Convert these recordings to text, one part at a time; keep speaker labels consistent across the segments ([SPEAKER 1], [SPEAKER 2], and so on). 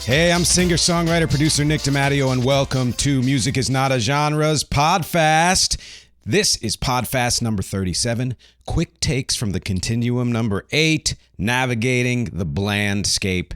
[SPEAKER 1] Hey, I'm singer-songwriter, producer Nick DiMatteo, and welcome to Music Is Not a Genre's PODFAST. This is PODFAST number 37, quick takes from the Continuum number 8, navigating the BLANDSCAPE.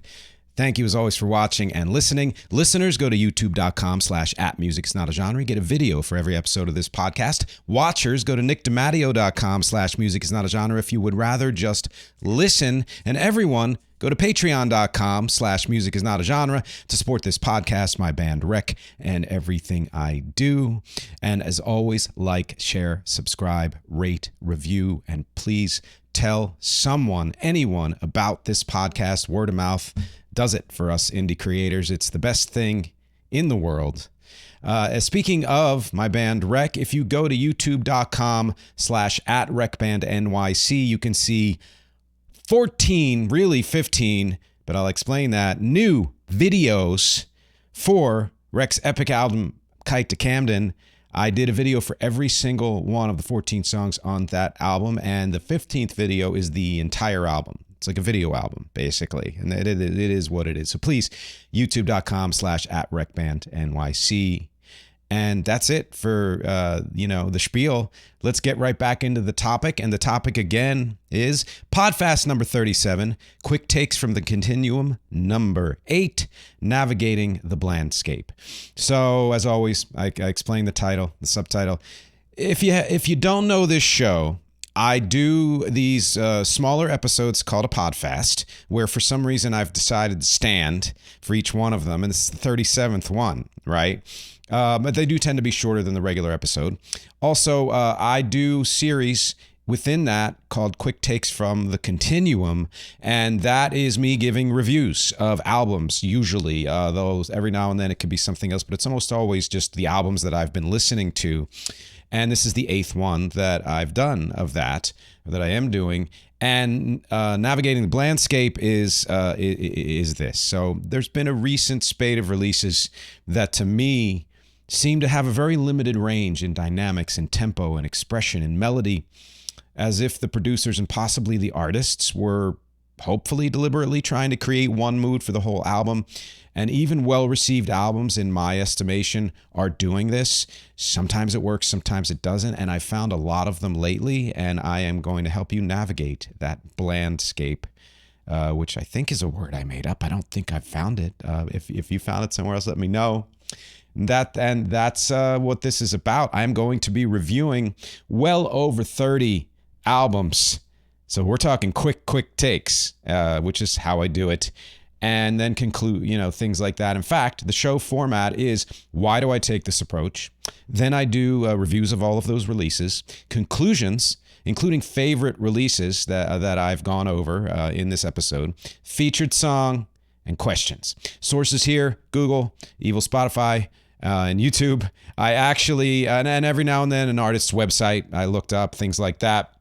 [SPEAKER 1] Thank you as always for watching and listening. Listeners, go to youtube.com/@musicisnotagenre. Get a video for every episode of this podcast. Watchers, go to nickdimatteo.com/musicisnotagenre if you would rather just listen. And everyone, go to patreon.com/musicisnotagenre to support this podcast, my band Rec, and everything I do. And as always, like, share, subscribe, rate, review, and please tell someone, anyone about this podcast. Word of mouth does it for us indie creators. It's the best thing in the world. Speaking of my band Rec, if you go to youtube.com/@recbandnyc, you can see 14, really 15, but I'll explain that, new videos for Rec's epic album, KITE to Camden. I did a video for every single one of the 14 songs on that album, and the 15th video is the entire album. It's like a video album, basically, and it is what it is. So please, youtube.com/@recbandnyc. And that's it for, the spiel. Let's get right back into the topic. And the topic, again, is PODFAST number 37, quick takes from the Continuum number 8, navigating the BLANDSCAPE. So, as always, I explain the title, the subtitle. If you don't know this show, I do these smaller episodes called a PODFAST, where for some reason I've decided to stand for each one of them, and this is the 37th one, right? But they do tend to be shorter than the regular episode. Also, I do series within that called Quick Takes from the Continuum, and that is me giving reviews of albums, usually. Those every now and then it could be something else, but it's almost always just the albums that I've been listening to. And this is the 8th one that I've done of that, or that I am doing. And navigating the BLANDSCAPE is this. So there's been a recent spate of releases that, to me, seem to have a very limited range in dynamics and tempo and expression and melody, as if the producers and possibly the artists were hopefully deliberately trying to create one mood for the whole album. And even well-received albums, in my estimation, are doing this. Sometimes it works, sometimes it doesn't, and I've found a lot of them lately, and I am going to help you navigate that BLANDSCAPE, which I think is a word I made up. I don't think I've found it. If you found it somewhere else, let me know. That's what this is about. I'm going to be reviewing well over 30 albums. So we're talking quick takes, which is how I do it. And then conclude, things like that. In fact, the show format is, why do I take this approach? Then I do reviews of all of those releases, conclusions, including favorite releases that I've gone over in this episode, featured song, and questions. Sources here, Google, Evil Spotify, and YouTube. I actually, and every now and then an artist's website, I looked up, things like that.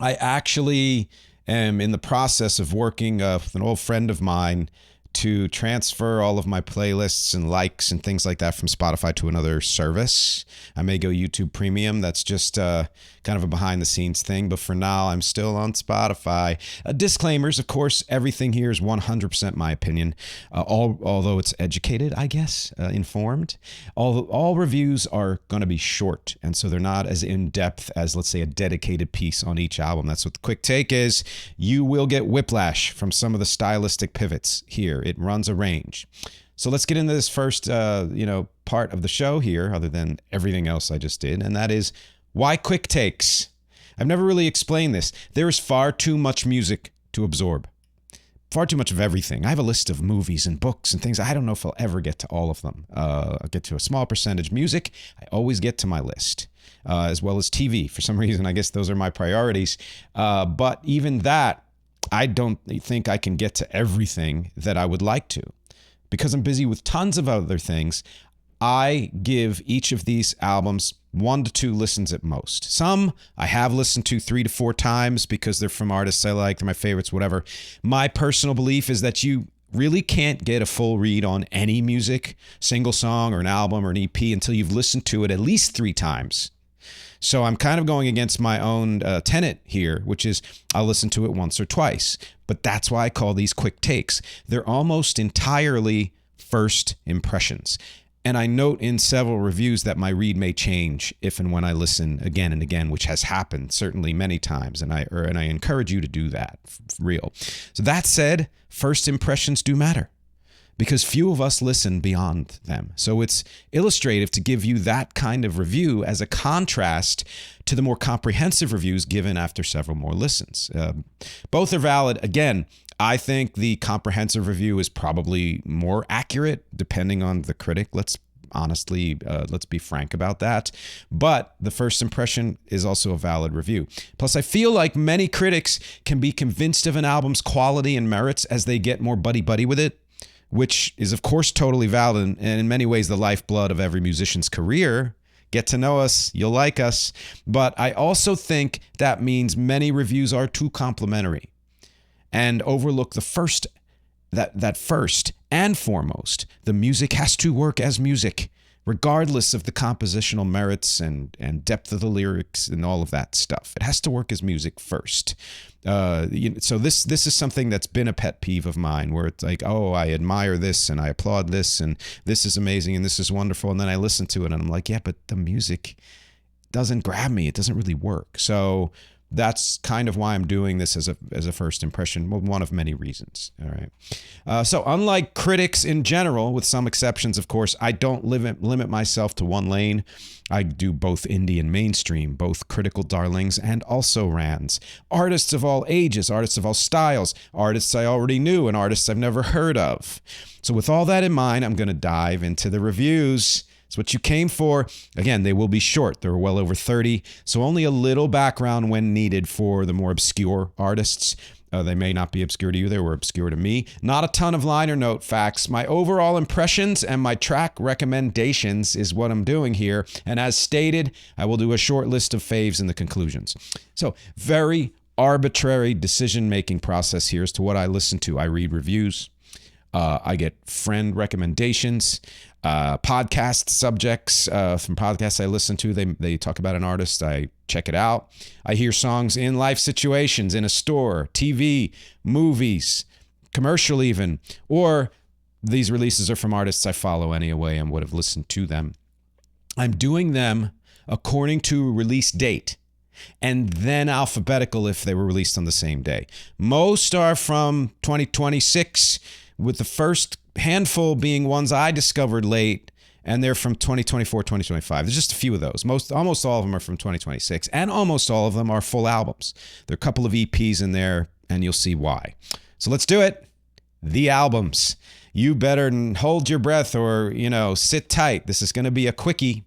[SPEAKER 1] I actually am in the process of working with an old friend of mine to transfer all of my playlists and likes and things like that from Spotify to another service. I may go YouTube Premium. That's just kind of a behind-the-scenes thing, but for now, I'm still on Spotify. Disclaimers, of course, everything here is 100% my opinion, although it's educated, I guess, informed. All reviews are going to be short, and so they're not as in-depth as, let's say, a dedicated piece on each album. That's what the quick take is. You will get whiplash from some of the stylistic pivots here. It runs a range. So let's get into this first, part of the show here, other than everything else I just did, and that is, why quick takes? I've never really explained this. There is far too much music to absorb. Far too much of everything. I have a list of movies and books and things. I don't know if I'll ever get to all of them. I'll get to a small percentage. Music, I always get to my list, as well as TV. For some reason, I guess those are my priorities. But even that, I don't think I can get to everything that I would like to. Because I'm busy with tons of other things, I give each of these albums 1 to 2 listens at most. Some I have listened to 3 to 4 times because they're from artists I like, they're my favorites, whatever. My personal belief is that you really can't get a full read on any music, single song or an album or an EP, until you've listened to it at least 3 times. So I'm kind of going against my own tenet here, which is I'll listen to it once or twice. But that's why I call these quick takes. They're almost entirely first impressions. And I note in several reviews that my read may change if and when I listen again and again, which has happened certainly many times. And I encourage you to do that for real. So that said, first impressions do matter because few of us listen beyond them. So it's illustrative to give you that kind of review as a contrast to the more comprehensive reviews given after several more listens. Both are valid. Again, I think the comprehensive review is probably more accurate depending on the critic. Let's be frank about that. But the first impression is also a valid review. Plus, I feel like many critics can be convinced of an album's quality and merits as they get more buddy-buddy with it, which is, of course, totally valid and in many ways the lifeblood of every musician's career. Get to know us, you'll like us. But I also think that means many reviews are too complimentary and overlook the first, that first and foremost, the music has to work as music, regardless of the compositional merits and depth of the lyrics and all of that stuff. It has to work as music first. So this is something that's been a pet peeve of mine, where it's like, oh, I admire this and I applaud this and this is amazing and this is wonderful. And then I listen to it and I'm like, yeah, but the music doesn't grab me. It doesn't really work. So that's kind of why I'm doing this as a first impression, one of many reasons. All right. So unlike critics in general, with some exceptions, of course, I don't limit myself to one lane. I do both indie and mainstream, both critical darlings and also rans. Artists of all ages, artists of all styles, artists I already knew and artists I've never heard of. So with all that in mind, I'm going to dive into the reviews. It's what you came for. Again, they will be short. There are well over 30, so only a little background when needed for the more obscure artists. They may not be obscure to you. They were obscure to me. Not a ton of liner note facts. My overall impressions and my track recommendations is what I'm doing here. And as stated, I will do a short list of faves in the conclusions. So very arbitrary decision-making process here as to what I listen to. I read reviews. I get friend recommendations, podcast subjects from podcasts I listen to. They talk about an artist. I check it out. I hear songs in life situations, in a store, TV, movies, commercial even, or these releases are from artists I follow anyway and would have listened to them. I'm doing them according to release date, and then alphabetical if they were released on the same day. Most are from 2026, with the first handful being ones I discovered late, and they're from 2024, 2025. There's just a few of those. Almost all of them are from 2026, and almost all of them are full albums. There are a couple of EPs in there, and you'll see why. So let's do it. The albums. You better hold your breath or, sit tight. This is going to be a quickie.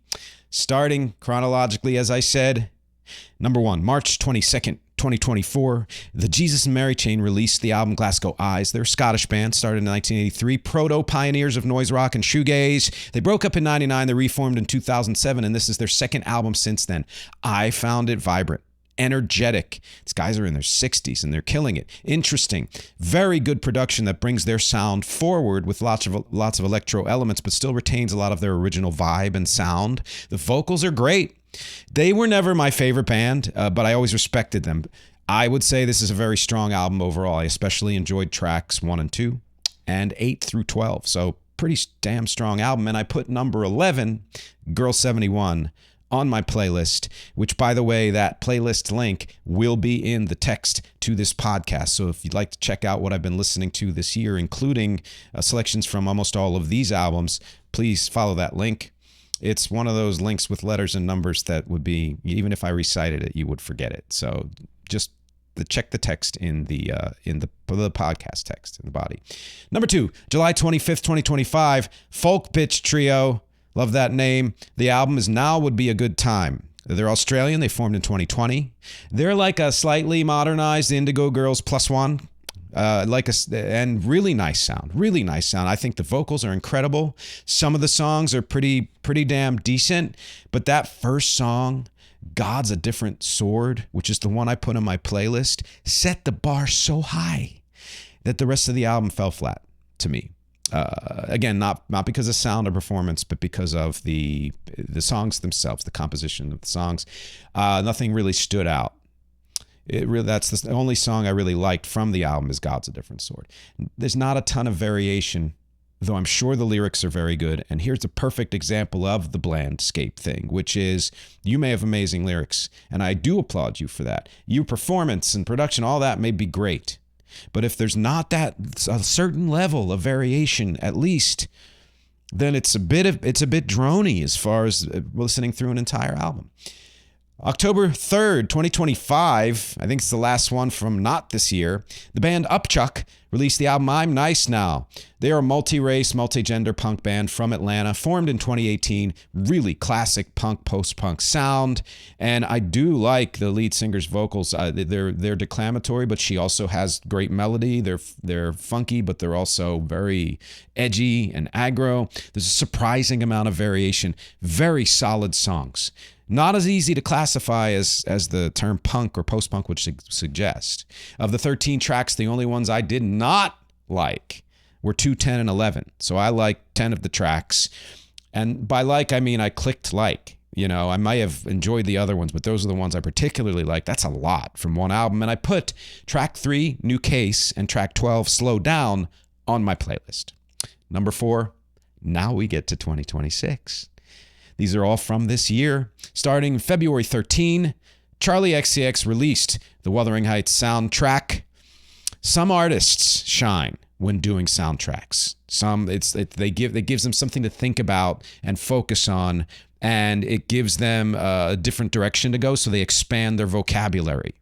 [SPEAKER 1] Starting chronologically, as I said, number 1, March 22nd, 2024, the Jesus and Mary Chain released the album Glasgow Eyes. They're a Scottish band, started in 1983, proto-pioneers of noise rock and shoegaze. They broke up in 99, they reformed in 2007, and this is their second album since then. I found it vibrant, energetic. These guys are in their 60s and they're killing it. Interesting, very good production that brings their sound forward with lots of electro elements, but still retains a lot of their original vibe and sound. The vocals are great. They were never my favorite band, but I always respected them. I would say this is a very strong album overall. I especially enjoyed tracks 1 and 2 and 8 through 12. So pretty damn strong album. And I put number 11, Girl 71, on my playlist, which, by the way, that playlist link will be in the text to this podcast. So if you'd like to check out what I've been listening to this year, including selections from almost all of these albums, please follow that link. It's one of those links with letters and numbers that would be, even if I recited it, you would forget it. So just check the text in the podcast text in the body. Number 2, July 25th, 2025, Folk Bitch Trio. Love that name. The album is Now Would Be a Good Time. They're Australian. They formed in 2020. They're like a slightly modernized Indigo Girls plus one. And really nice sound. Really nice sound. I think the vocals are incredible. Some of the songs are pretty damn decent. But that first song, God's a Different Sword, which is the one I put on my playlist, set the bar so high that the rest of the album fell flat to me. Again, not because of sound or performance, but because of the songs themselves, the composition of the songs. Nothing really stood out. That's the only song I really liked from the album is God's a Different Sword. There's not a ton of variation, though I'm sure the lyrics are very good. And here's a perfect example of the BLANDSCAPE thing, which is you may have amazing lyrics, and I do applaud you for that. Your performance and production, all that may be great. But if there's not a certain level of variation, at least, then it's a bit drony as far as listening through an entire album. October 3rd, 2025, I think it's the last one from not this year, the band Upchuck released the album I'm Nice Now. They are a multi-race, multi-gender punk band from Atlanta, formed in 2018, really classic punk, post-punk sound, and I do like the lead singer's vocals. They're declamatory, but she also has great melody. They're funky, but they're also very edgy and aggro. There's a surprising amount of variation, very solid songs. Not as easy to classify as the term punk or post-punk would suggest. Of the 13 tracks, the only ones I did not like were 2, 10, and 11. So I liked 10 of the tracks. And by like, I mean I clicked like. You know, I might have enjoyed the other ones, but those are the ones I particularly like. That's a lot from one album. And I put track 3, New Case, and track 12, Slow Down, on my playlist. Number 4, now we get to 2026. These are all from this year. Starting February 13, Charli XCX released the Wuthering Heights soundtrack. Some artists shine when doing soundtracks. It gives them something to think about and focus on, and it gives them a different direction to go, so they expand their vocabulary.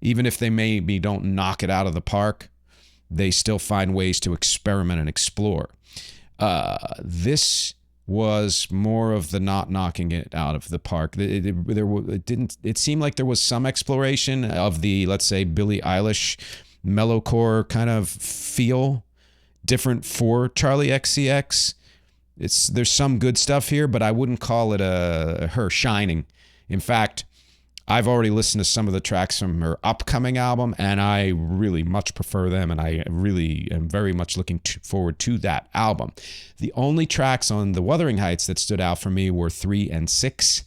[SPEAKER 1] Even if they maybe don't knock it out of the park, they still find ways to experiment and explore. This was more of the not knocking it out of the park. It seemed like there was some exploration of the, let's say, Billie Eilish mellowcore kind of feel, different for Charli XCX. There's some good stuff here, but I wouldn't call it her shining. In fact, I've already listened to some of the tracks from her upcoming album, and I really much prefer them, and I really am very much looking forward to that album. The only tracks on the Wuthering Heights that stood out for me were 3 and 6,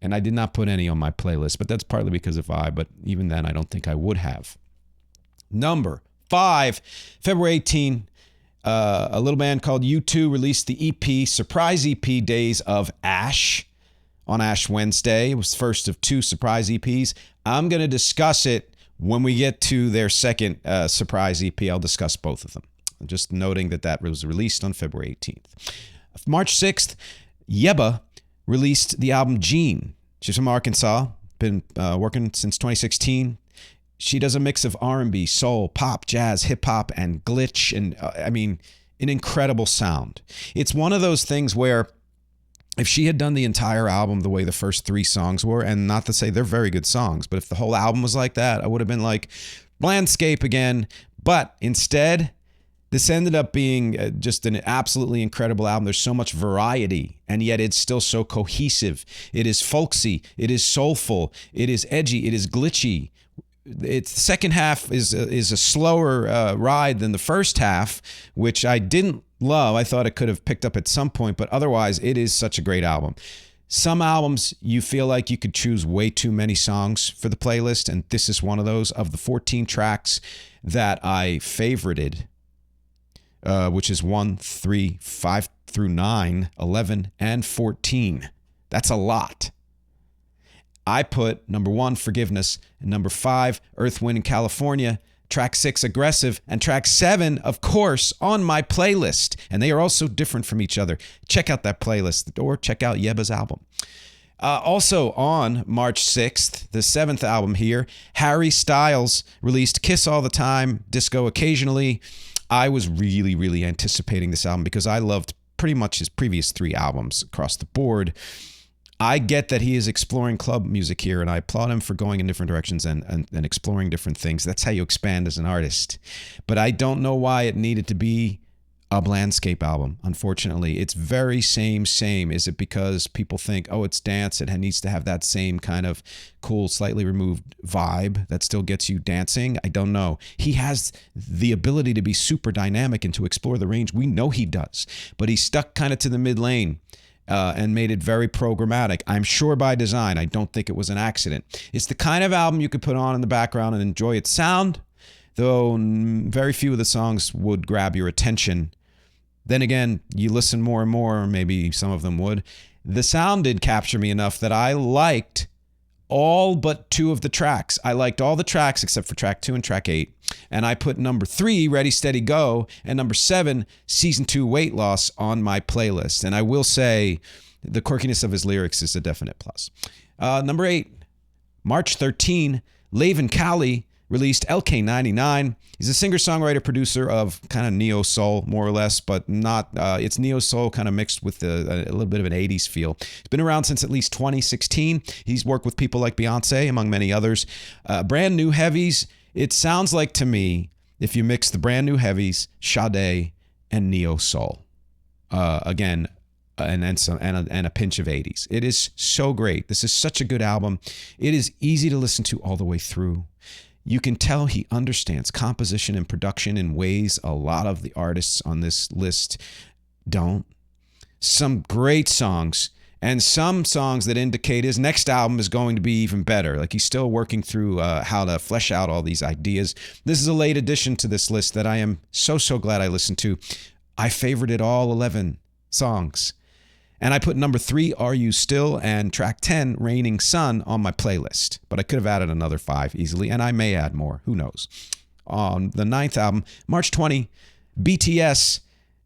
[SPEAKER 1] and I did not put any on my playlist, but that's partly because of but even then, I don't think I would have. Number 5, February 18, a little band called U2 released the EP, surprise EP, Days of Ash. On Ash Wednesday. It was the first of 2 surprise EPs. I'm going to discuss it when we get to their second surprise EP. I'll discuss both of them. I'm just noting that was released on February 18th. March 6th, Yebba released the album Gene. She's from Arkansas, been working since 2016. She does a mix of R&B, soul, pop, jazz, hip-hop, and glitch, and an incredible sound. It's one of those things where if she had done the entire album the way the first 3 songs were, and not to say they're very good songs, but if the whole album was like that, I would have been like, BLANDSCAPE again. But instead, this ended up being just an absolutely incredible album. There's so much variety, and yet it's still so cohesive. It is folksy. It is soulful. It is edgy. It is glitchy. Its second half is a slower ride than the first half, which I didn't love. I thought it could have picked up at some point, but otherwise it is such a great album. Some albums you feel like you could choose way too many songs for the playlist, and this is one of those. Of the 14 tracks that I favorited, which is 1, 3, 5 through 9, 11, and 14. That's a lot. I put number 1, Forgiveness, and number 5, Earth, Wind, and California, track 6, Aggressive, and track 7, of course, on my playlist. And they are also different from each other. Check out that playlist, or check out Yebba's album. Also on March 6th, the 7th album here, Harry Styles released Kiss All the Time, Disco Occasionally. I was really, really anticipating this album because I loved pretty much his previous 3 albums across the board. I get that he is exploring club music here, and I applaud him for going in different directions and exploring different things. That's how you expand as an artist. But I don't know why it needed to be a BLANDSCAPE album, unfortunately. It's very same. Is it because people think, oh, it's dance, it needs to have that same kind of cool, slightly removed vibe that still gets you dancing? I don't know. He has the ability to be super dynamic and to explore the range. We know he does, but he's stuck kind of to the mid lane. And made it very programmatic. I'm sure by design. I don't think it was an accident. It's the kind of album you could put on in the background and enjoy its sound, though very few of the songs would grab your attention. Then again, you listen more and more, maybe some of them would. The sound did capture me enough that I liked all but 2 of the tracks. I liked all the tracks except for track 2 and track 8. And I put number 3, Ready, Steady, Go, and number 7, Season 2, Weight Loss, on my playlist. And I will say the quirkiness of his lyrics is a definite plus. Number 8, March 13, Laven Cali released LK99. He's a singer-songwriter, producer of kind of neo-soul, more or less, but not, it's neo-soul kind of mixed with a little bit of an 80s feel. He's been around since at least 2016. He's worked with people like Beyonce, among many others. Brand new heavies. It sounds like to me, if you mix the brand new heavies, Sade, and neo-soul. Again, and a pinch of 80s. It is so great. This is such a good album. It is easy to listen to all the way through. You can tell he understands composition and production in ways a lot of the artists on this list don't. Some great songs, and some songs that indicate his next album is going to be even better. Like he's still working through how to flesh out all these ideas. This is a late addition to this list that I am so glad I listened to. I favorited all 11 songs. And I put number 3, Are You Still, and track 10, Raining Sun, on my playlist. But I could have added another 5 easily, and I may add more. Who knows? On the 9th album, March 20, BTS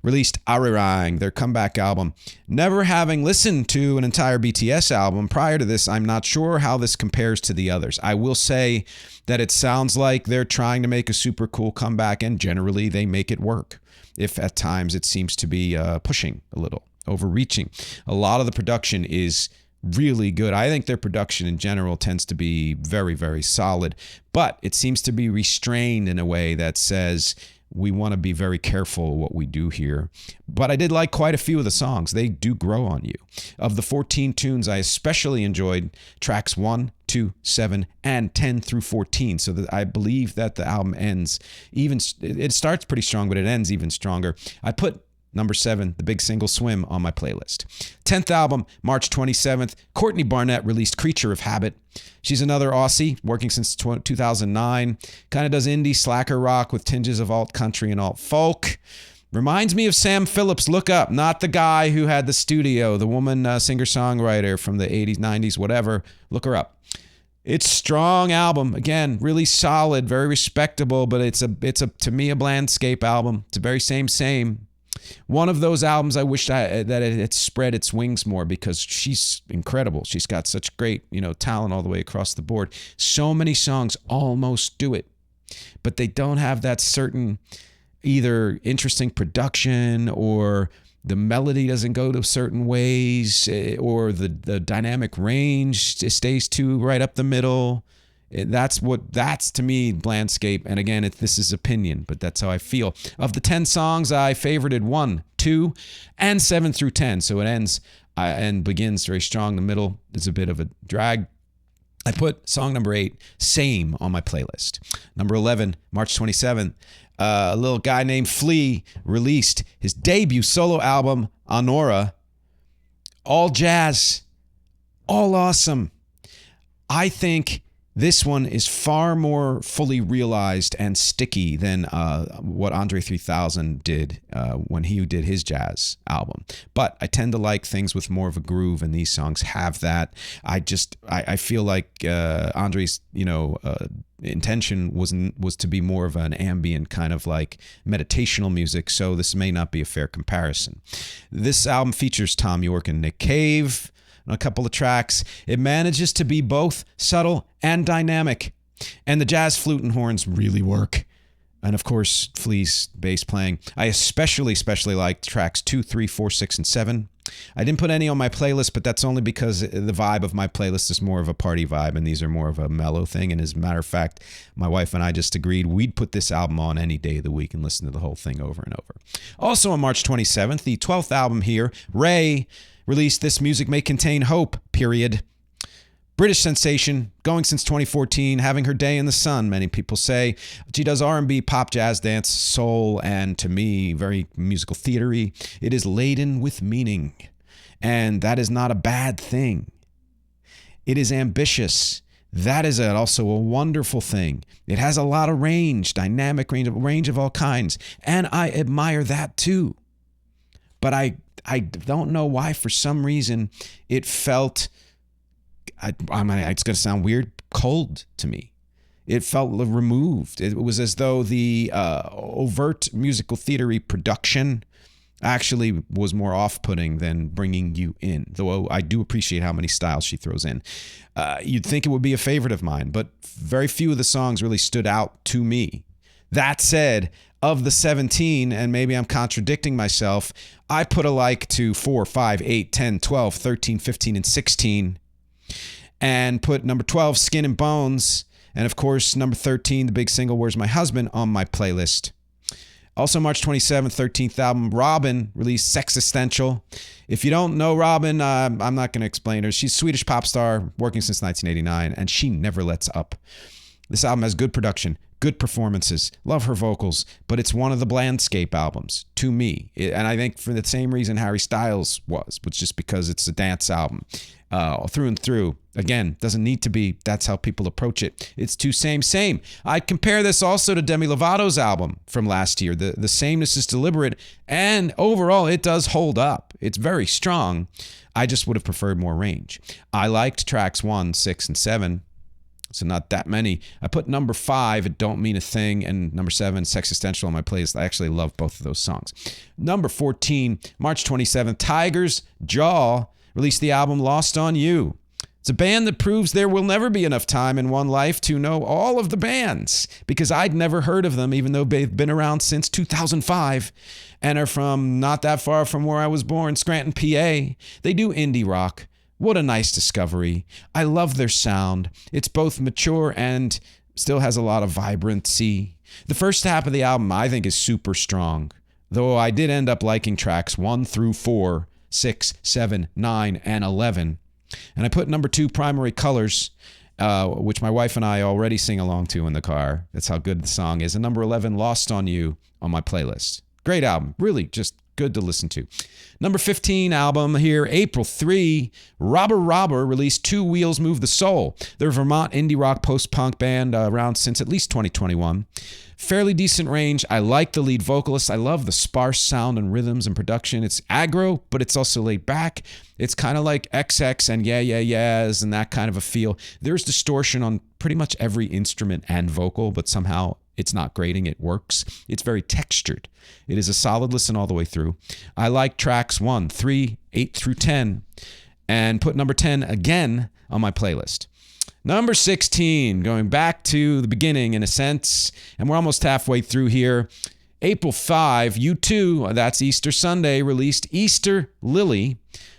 [SPEAKER 1] released Arirang, their comeback album. Never having listened to an entire BTS album prior to this, I'm not sure how this compares to the others. I will say that it sounds like they're trying to make a super cool comeback, and generally they make it work. If at times it seems to be pushing a little. Overreaching. A lot of the production is really good. I think their production in general tends to be very solid, but it seems to be restrained in a way that says we want to be very careful what we do here. But I did like quite a few of the songs. They do grow on you. Of the 14 tunes, I especially enjoyed tracks 1, 2, 7, and 10 through 14. So that I believe that the album ends it starts pretty strong, but it ends even stronger. I put number 7, The Big Single Swim, on my playlist. 10th album, March 27th, Courtney Barnett released Creature of Habit. She's another Aussie, working since 2009. Kind of does indie slacker rock with tinges of alt country and alt folk. Reminds me of Sam Phillips. Look up, not the guy who had the studio, the woman singer-songwriter from the 80s, 90s, whatever. Look her up. It's a strong album. Again, really solid, very respectable, but it's to me a BLANDSCAPE album. It's a very same. One of those albums I wish that it had spread its wings more, because she's incredible. She's got such great, talent all the way across the board. So many songs almost do it, but they don't have that certain either interesting production, or the melody doesn't go to certain ways, or the dynamic range stays too right up the middle. That's to me BLANDSCAPE. And again, this is opinion, but that's how I feel. Of the 10 songs, I favorited 1, 2, and 7 through 10. So it ends and begins very strong. The middle is a bit of a drag. I put song number 8, Same, on my playlist. Number 11, March 27th, a little guy named Flea released his debut solo album, Honora. All jazz, all awesome. I think this one is far more fully realized and sticky than what Andre 3000 did when he did his jazz album. But I tend to like things with more of a groove, and these songs have that. I feel like Andre's intention was to be more of an ambient kind of like meditational music, so this may not be a fair comparison. This album features Tom York and Nick Cave on a couple of tracks. It manages to be both subtle and dynamic, and the jazz, flute, and horns really work. And of course, Flea's bass playing. I especially like tracks 2, 3, 4, 6, and 7. I didn't put any on my playlist, but that's only because the vibe of my playlist is more of a party vibe, and these are more of a mellow thing. And as a matter of fact, my wife and I just agreed we'd put this album on any day of the week and listen to the whole thing over and over. Also on March 27th, the 12th album here, Ray, released This Music May Contain Hope, period. British sensation, going since 2014, having her day in the sun, many people say. She does R&B, pop, jazz, dance, soul, and to me, very musical theater-y. It is laden with meaning, and that is not a bad thing. It is ambitious. That is also a wonderful thing. It has a lot of range, dynamic range of all kinds, and I admire that too. But I don't know why, for some reason, it felt... I mean, it's going to sound weird, cold to me. It felt removed. It was as though the overt musical theater-y production actually was more off-putting than bringing you in, though I do appreciate how many styles she throws in. You'd think it would be a favorite of mine, but very few of the songs really stood out to me. That said, of the 17, and maybe I'm contradicting myself, I put a like to 4, 5, 8, 10, 12, 13, 15, and 16, and put number 12, Skin and Bones, and of course, number 13, the big single, Where's My Husband, on my playlist. Also, March 27th, 13th album, Robyn released Sexistential. If you don't know Robyn, I'm not going to explain her. She's a Swedish pop star, working since 1989, and she never lets up. This album has good production, good performances, love her vocals, but it's one of the BLANDSCAPE albums to me. And I think for the same reason Harry Styles was just because it's a dance album. Through and through. Again, doesn't need to be. That's how people approach it. It's too same. I'd compare this also to Demi Lovato's album from last year. The sameness is deliberate, and overall, it does hold up. It's very strong. I just would have preferred more range. I liked tracks 1, 6, and 7. So not that many. I put number 5, It Don't Mean a Thing, and number 7, Sexistential, on my playlist. I actually love both of those songs. Number 14, March 27th, Tiger's Jaw released the album Lost on You. It's a band that proves there will never be enough time in one life to know all of the bands, because I'd never heard of them, even though they've been around since 2005 and are from not that far from where I was born, Scranton, PA. They do indie rock. What a nice discovery. I love their sound. It's both mature and still has a lot of vibrancy. The first half of the album, I think, is super strong, though I did end up liking tracks 1 through 4, 6, 7, 9, and 11. And I put number 2, Primary Colors, which my wife and I already sing along to in the car. That's how good the song is. And number 11, Lost on You, on my playlist. Great album. Really just good to listen to. Number 15 album here, April 3, Robber released Two Wheels Move the Soul. They're a Vermont indie rock post-punk band around since at least 2021. Fairly decent range. I like the lead vocalist. I love the sparse sound and rhythms and production. It's aggro, but it's also laid back. It's kind of like XX and Yeah Yeah Yeahs and that kind of a feel. There's distortion on pretty much every instrument and vocal, but somehow it's not grating. It works. It's very textured. It is a solid listen all the way through. I like tracks 1, 3, 8 through 10, and put number 10 again on my playlist. Number 16, going back to the beginning in a sense, and we're almost halfway through here. April 5, U2, that's Easter Sunday, released Easter Lily.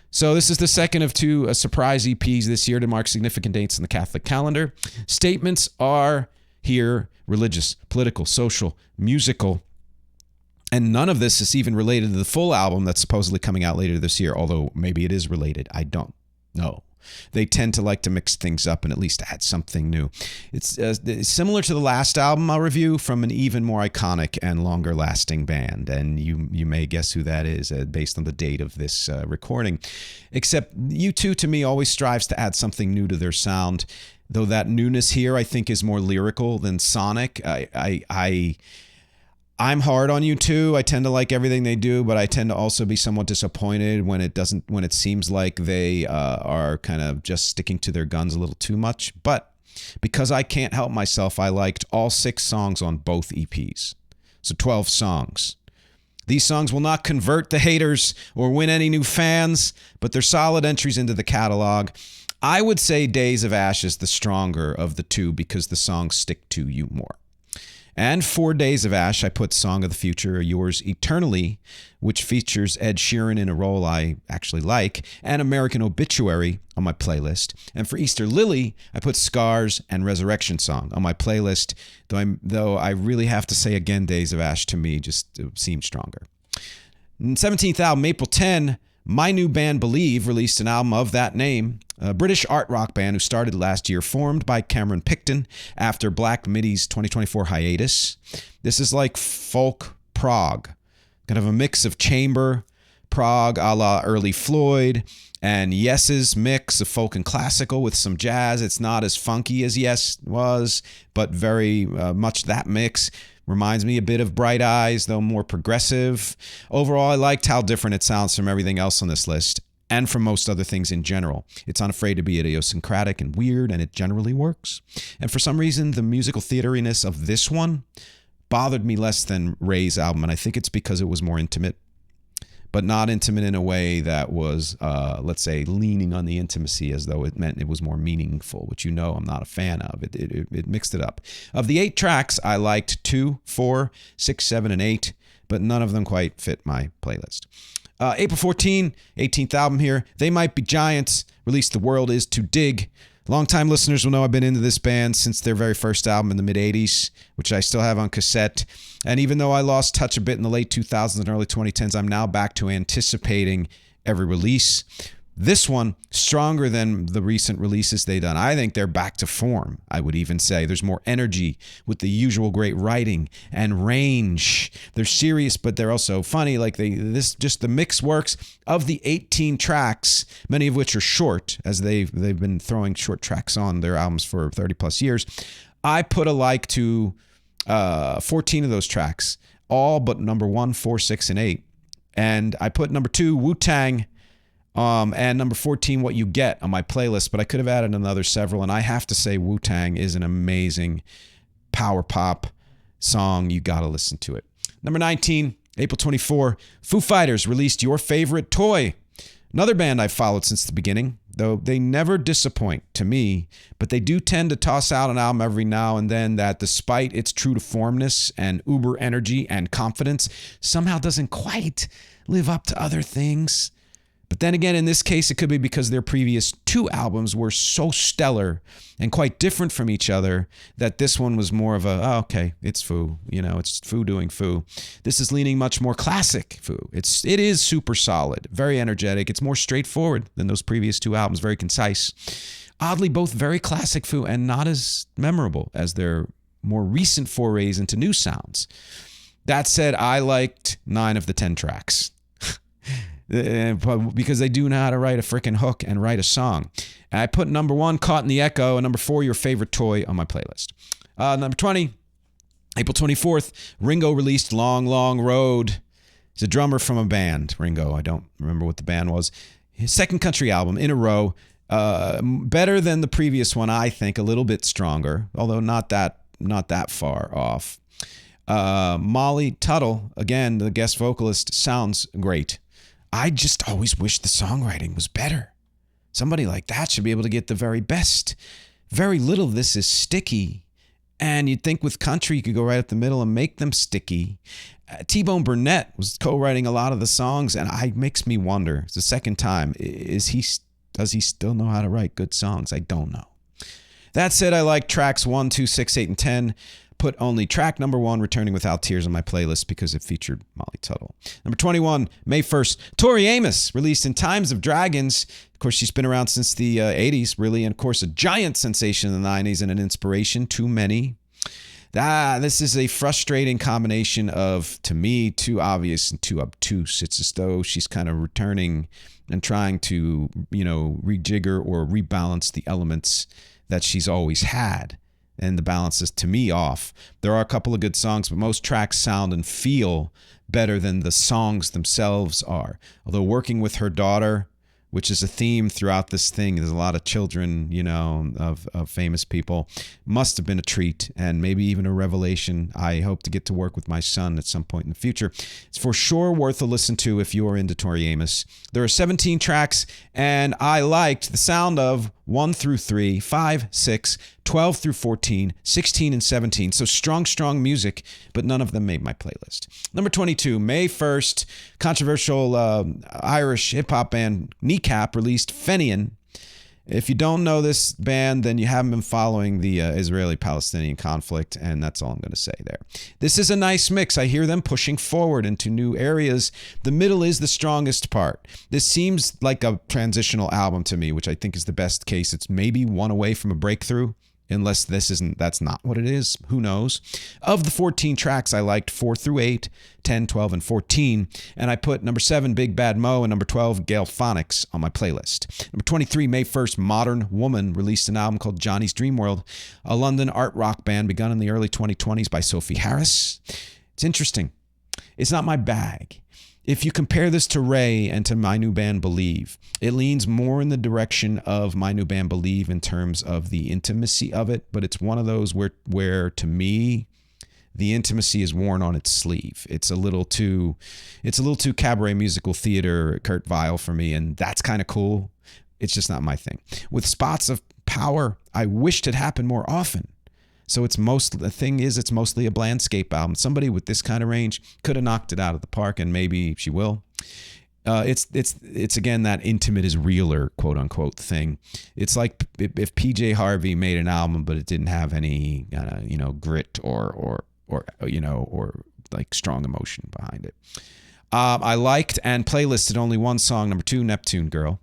[SPEAKER 1] So this is the second of 2 surprise EPs this year to mark significant dates in the Catholic calendar. Statements are here religious, political, social, musical, and none of this is even related to the full album that's supposedly coming out later this year, although maybe it is related. I don't know. They tend to like to mix things up and at least add something new. It's similar to the last album I'll review from an even more iconic and longer lasting band. And you may guess who that is based on the date of this recording. Except U2 to me always strives to add something new to their sound. Though that newness here I think is more lyrical than sonic. I'm hard on U2. I tend to like everything they do, but I tend to also be somewhat disappointed when it seems like they are kind of just sticking to their guns a little too much. But because I can't help myself, I liked all 6 songs on both EPs. So 12 songs. These songs will not convert the haters or win any new fans, but they're solid entries into the catalog. I would say Days of Ashes the stronger of the 2 because the songs stick to you more. And 4 Days of Ash, I put Song of the Future, Yours Eternally, which features Ed Sheeran in a role I actually like, and American Obituary on my playlist. And for Easter Lily, I put Scars and Resurrection Song on my playlist, though I really have to say again, Days of Ash to me just seemed stronger. 17th album, April 10, my new band Believe released an album of that name, a British art rock band who started last year, formed by Cameron Picton after Black Midi's 2024 hiatus. This is like folk prog, kind of a mix of chamber prog a la early Floyd and Yes's mix of folk and classical with some jazz. It's not as funky as Yes was, but very much that mix. Reminds me a bit of Bright Eyes, though more progressive. Overall, I liked how different it sounds from everything else on this list, and from most other things in general. It's unafraid to be idiosyncratic and weird, and it generally works. And for some reason, the musical theateriness of this one bothered me less than Ray's album, and I think it's because it was more intimate, but not intimate in a way that was, let's say, leaning on the intimacy as though it meant it was more meaningful, which you know I'm not a fan of. It mixed it up. Of the 8 tracks, I liked 2, 4, 6, 7, and 8, but none of them quite fit my playlist. April 14, 18th album here. They Might Be Giants released The World Is Too Dig. Longtime listeners will know I've been into this band since their very first album in the mid-'80s, which I still have on cassette. And even though I lost touch a bit in the late 2000s and early 2010s, I'm now back to anticipating every release. This one, stronger than the recent releases they've done. I think they're back to form, I would even say. There's more energy with the usual great writing and range. They're serious, but they're also funny. Like the mix works. Of the 18 tracks, many of which are short, as they've been throwing short tracks on their albums for 30 plus years, I put a like to 14 of those tracks, all but number 1, 4, 6, and 8. And I put number 2, Wu-Tang, and number 14, What You Get, on my playlist, but I could have added another several, and I have to say Wu-Tang is an amazing power pop song. You got to listen to it. Number 19, April 24, Foo Fighters released Your Favorite Toy. Another band I've followed since the beginning, though they never disappoint to me, but they do tend to toss out an album every now and then that, despite its true to formness and uber energy and confidence, somehow doesn't quite live up to other things. But then again, in this case, it could be because their previous 2 albums were so stellar and quite different from each other that this one was more of a, oh, okay, it's Foo. You know, it's Foo doing Foo. This is leaning much more classic Foo. It is super solid, very energetic. It's more straightforward than those previous 2 albums, very concise. Oddly, both very classic Foo and not as memorable as their more recent forays into new sounds. That said, I liked 9 of the 10 tracks. Because they do know how to write a freaking hook and write a song. And I put number 1, Caught in the Echo, and number 4, Your Favorite Toy, on my playlist. Number 20, April 24th, Ringo released Long, Long Road. He's a drummer from a band, Ringo. I don't remember what the band was. His second country album in a row. Better than the previous one, I think. A little bit stronger, although not that far off. Molly Tuttle, again, the guest vocalist, sounds great. I just always wish the songwriting was better. Somebody like that should be able to get the very best. Very little of this is sticky. And you'd think with country, you could go right up the middle and make them sticky. T-Bone Burnett was co-writing a lot of the songs, and it makes me wonder, it's the second time, does he still know how to write good songs? I don't know. That said, I like tracks 1, 2, 6, 8, and 10. Put only track number 1, Returning Without Tears, on my playlist because it featured Molly Tuttle. Number 21, May 1st, Tori Amos, released In Times of Dragons. Of course, she's been around since the 80s, really, and of course, a giant sensation in the 90s and an inspiration to many. This is a frustrating combination of, to me, too obvious and too obtuse. It's as though she's kind of returning and trying to, rejigger or rebalance the elements that she's always had. And the balance is, to me, off. There are a couple of good songs, but most tracks sound and feel better than the songs themselves are. Although working with her daughter, which is a theme throughout this thing, there's a lot of children, of famous people, must have been a treat and maybe even a revelation. I hope to get to work with my son at some point in the future. It's for sure worth a listen to if you're into Tori Amos. There are 17 tracks, and I liked the sound of 1 through 3, 5, 6, 12 through 14, 16, and 17. So strong music, but none of them made my playlist. Number 22, May 1st, controversial Irish hip-hop band Kneecap released Fenian. If you don't know this band, then you haven't been following the Israeli-Palestinian conflict, and that's all I'm going to say there. This is a nice mix. I hear them pushing forward into new areas. The middle is the strongest part. This seems like a transitional album to me, which I think is the best case. It's maybe one away from a breakthrough, unless that's not what it is. Who knows? Of the 14 tracks, I liked 4 through 8, 10, 12, and 14. And I put number 7, Big Bad Mo, and number 12, Gale Phonics on my playlist. Number 23, May 1st, Modern Woman released an album called Johnny's Dream World, a London art rock band begun in the early 2020s by Sophie Harris. It's interesting. It's not my bag. If you compare this to Ray and to my new band Believe, it leans more in the direction of my new band Believe in terms of the intimacy of it, but it's one of those where to me, the intimacy is worn on its sleeve. It's a little too cabaret musical theater Kurt Weill for me, and that's kind of cool. It's just not my thing. With Spots of Power, I wished it happened more often. So the thing is, it's mostly a BLANDSCAPE album. Somebody with this kind of range could have knocked it out of the park, and maybe she will. It's again that intimate is realer, quote unquote thing. It's like if PJ Harvey made an album, but it didn't have any grit or like strong emotion behind it. I liked and playlisted only one song, number 2, Neptune Girl.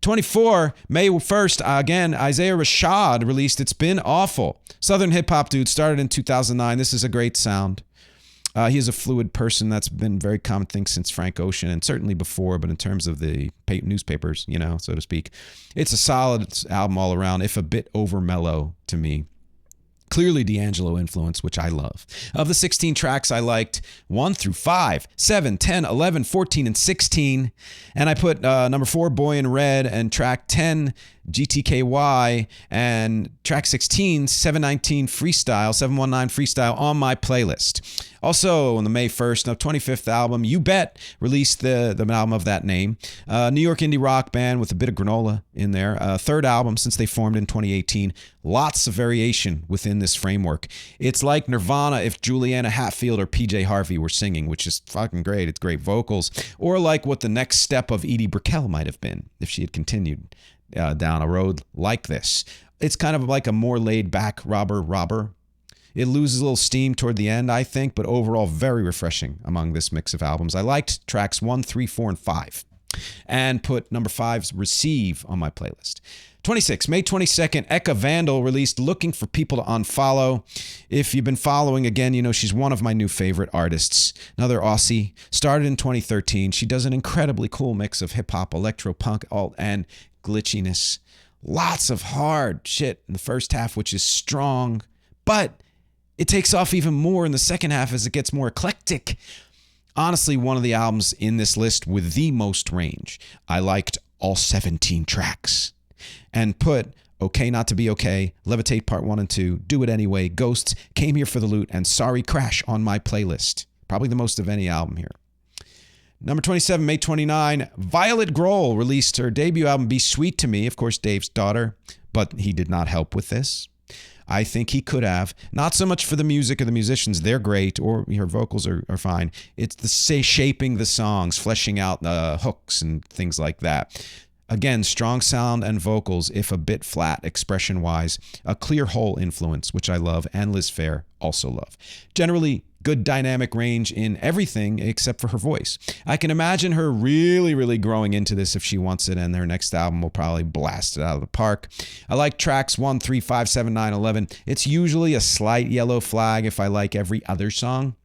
[SPEAKER 1] 24, May 1st, again, Isaiah Rashad released It's Been Awful. Southern hip-hop dude, started in 2009. This is a great sound. He is a fluid person. That's been a very common thing since Frank Ocean, and certainly before, but in terms of the newspapers, so to speak. It's a solid album all around, if a bit over mellow to me. Clearly D'Angelo influence, which I love. Of the 16 tracks, I liked 1 through 5, 7, 10, 11, 14, and 16. And I put number 4, Boy in Red, and track 10, GTKY, and track 16, 719 Freestyle, 719 Freestyle on my playlist. Also, on the May 1st, the 25th album, You Bet, released the album of that name. New York indie rock band with a bit of granola in there. Third album since they formed in 2018. Lots of variation within this framework. It's like Nirvana if Juliana Hatfield or PJ Harvey were singing, which is fucking great. It's great vocals. Or like what the next step of Edie Brickell might have been if she had continued down a road like this. It's kind of like a more laid-back robber. It loses a little steam toward the end, I think, but overall very refreshing among this mix of albums. I liked tracks 1, 3, 4, and 5, and put number 5's Receive on my playlist. 26, May 22nd, Eka Vandal released Looking for People to Unfollow. If you've been following, again, she's one of my new favorite artists. Another Aussie, started in 2013. She does an incredibly cool mix of hip-hop, electro-punk, alt, and glitchiness. Lots of hard shit in the first half, which is strong, but it takes off even more in the second half as it gets more eclectic. Honestly, one of the albums in this list with the most range. I liked all 17 tracks. And put Okay Not to Be Okay, Levitate Part 1 and 2, Do It Anyway, Ghosts, Came Here for the Loot, and Sorry Crash on my playlist. Probably the most of any album here. Number 27, May 29, Violet Grohl released her debut album, Be Sweet to Me, of course, Dave's daughter, but he did not help with this. I think he could have. Not so much for the music or the musicians. They're great, or her vocals are fine. It's the shaping the songs, fleshing out hooks and things like that. Again, strong sound and vocals, if a bit flat expression-wise. A clear whole influence, which I love, and Liz Phair also love. Generally, good dynamic range in everything except for her voice. I can imagine her really, really growing into this if she wants it, and their next album will probably blast it out of the park. I like tracks 1, 3, 5, 7, 9, 11. It's usually a slight yellow flag if I like every other song.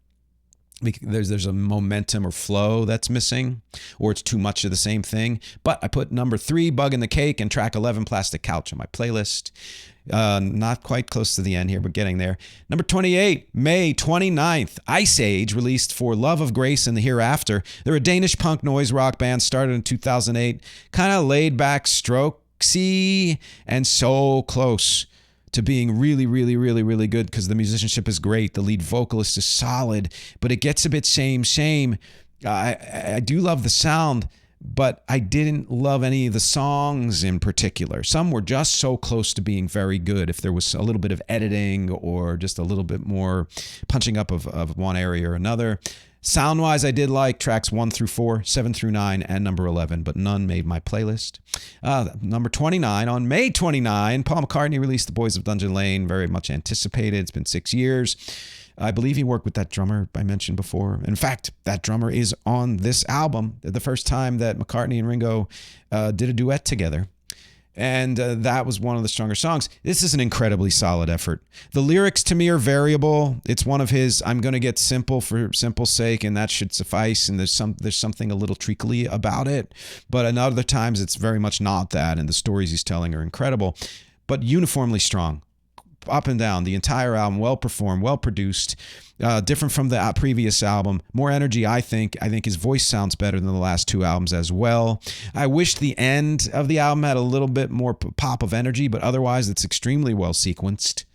[SPEAKER 1] There's a momentum or flow that's missing, or it's too much of the same thing. But I put number 3, Bug in the Cake, and track 11, Plastic Couch on my playlist. Not quite close to the end here, but getting there. Number 28, May 29th, Ice Age released For Love of Grace and the Hereafter. They're a Danish punk noise rock band, started in 2008. Kind of laid back, strokesy, and so close to being really, really, really, really good because the musicianship is great. The lead vocalist is solid, but it gets a bit same. I do love the sound, but I didn't love any of the songs in particular. Some were just so close to being very good. If there was a little bit of editing or just a little bit more punching up of one area or another. Sound-wise, I did like tracks 1 through 4, 7 through 9, and number 11, but none made my playlist. Number 29, on May 29, Paul McCartney released The Boys of Dungeon Lane, very much anticipated. It's been 6 years. I believe he worked with that drummer I mentioned before. In fact, that drummer is on this album, the first time that McCartney and Ringo did a duet together. And that was one of the stronger songs. This is an incredibly solid effort. The lyrics to me are variable. It's one of his, I'm going to get simple for simple's sake, and that should suffice. And there's something a little treacly about it. But at other times, it's very much not that. And the stories he's telling are incredible, but uniformly strong. Up and down, the entire album, well performed, well produced, different from the previous album, more energy. I think his voice sounds better than the last two albums as well. I wish the end of the album had a little bit more pop of energy, but otherwise it's extremely well sequenced.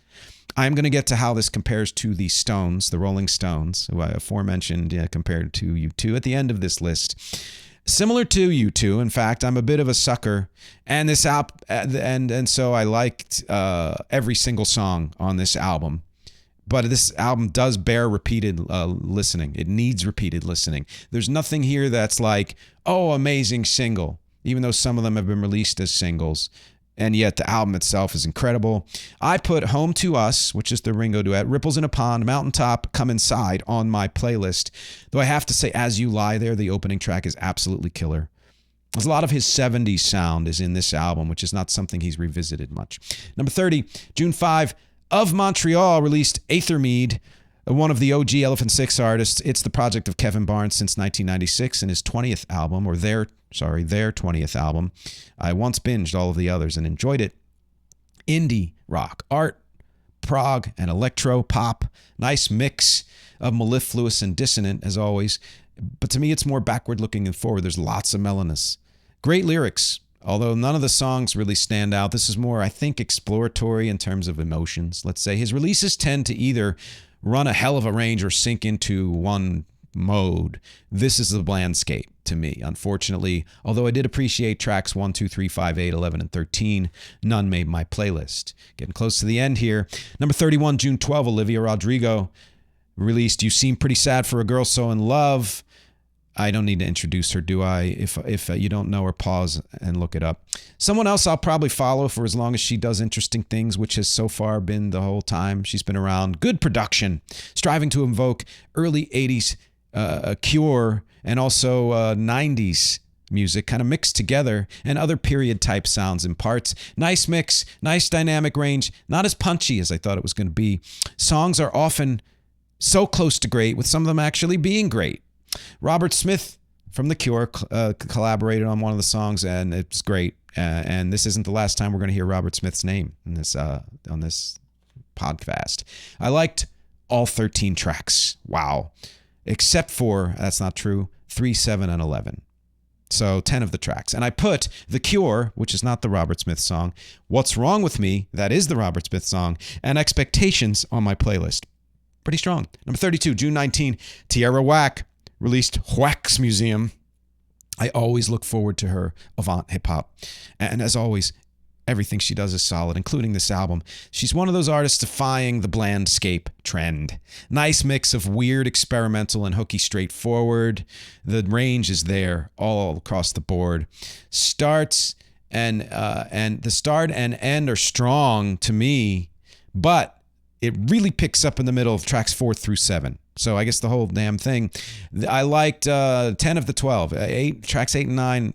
[SPEAKER 1] I'm going to get to how this compares to the Stones, the Rolling Stones, who I aforementioned, compared to U2 at the end of this list. Similar to U2, in fact, I'm a bit of a sucker, and this and so I liked every single song on this album. But this album does bear repeated listening. It needs repeated listening. There's nothing here that's like, oh, amazing single, even though some of them have been released as singles. And yet the album itself is incredible. I put Home to Us, which is the Ringo duet, Ripples in a Pond, Mountaintop, Come Inside on my playlist. Though I have to say, As You Lie There, the opening track is absolutely killer. There's a lot of his 70s sound is in this album, which is not something he's revisited much. Number 30, June 5, Of Montreal released Aethermead, one of the OG Elephant Six artists. It's the project of Kevin Barnes since 1996 and his 20th album, or their 20th album. I once binged all of the others and enjoyed it. Indie rock, art, prog, and electro pop. Nice mix of mellifluous and dissonant, as always. But to me, it's more backward looking and forward. There's lots of mellowness. Great lyrics, although none of the songs really stand out. This is more, I think, exploratory in terms of emotions, let's say. His releases tend to either run a hell of a range or sink into one mode. This is the BLANDSCAPE to me, unfortunately. Although I did appreciate tracks 1, 2, 3, 5, 8, 11, and 13, none made my playlist. Getting close to the end here. Number 31, June 12, Olivia Rodrigo released You Seem Pretty Sad for a Girl So in Love. I don't need to introduce her, do I? If you don't know her, pause and look it up. Someone else I'll probably follow for as long as she does interesting things, which has so far been the whole time she's been around. Good production, striving to invoke early 80s Cure and also 90s music kind of mixed together, and other period type sounds in parts. Nice mix, nice dynamic range, not as punchy as I thought it was going to be. Songs are often so close to great, with some of them actually being great. Robert Smith from The Cure collaborated on one of the songs, and it's great. And this isn't the last time we're going to hear Robert Smith's name in this on this PODFAST. I liked all 13 tracks. Wow. Except for, that's not true, 3, 7, and 11. So 10 of the tracks. And I put The Cure, which is not the Robert Smith song, What's Wrong With Me, that is the Robert Smith song, and Expectations on my playlist. Pretty strong. Number 32, June 19, Tierra Whack released Whack's Museum. I always look forward to her avant hip-hop. And as always, everything she does is solid, including this album. She's one of those artists defying the BLANDSCAPE trend. Nice mix of weird, experimental, and hooky straightforward. The range is there all across the board. Starts and the start and end are strong to me, but it really picks up in the middle of tracks 4 through 7. So I guess the whole damn thing. I liked 10 of the 12. Tracks 8 and 9,